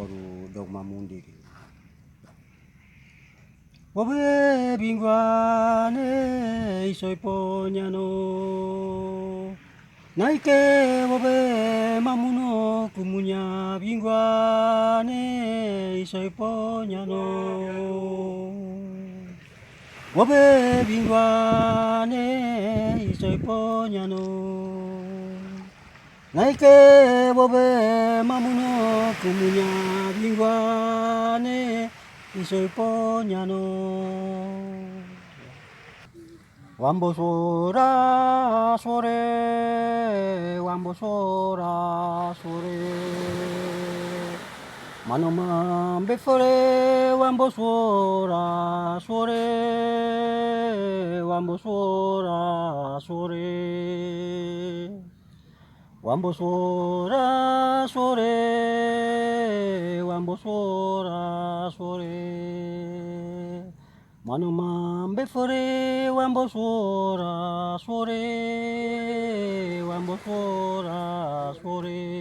Boru Dogma Mundi. Obe binguane soy poñano. Naike obe mamuno kumunya binguane soy poñano. Obe binguane soy poñano. Naike bobe mamuno kumunya binguane isoy poñano. Wambo sora sore, wambo sora sore. Manoma before wambo sora sore, wambo sora sore. Wambo sora sore, wambo sora sore. Manuma before wambo sora sore, wambo sora sore.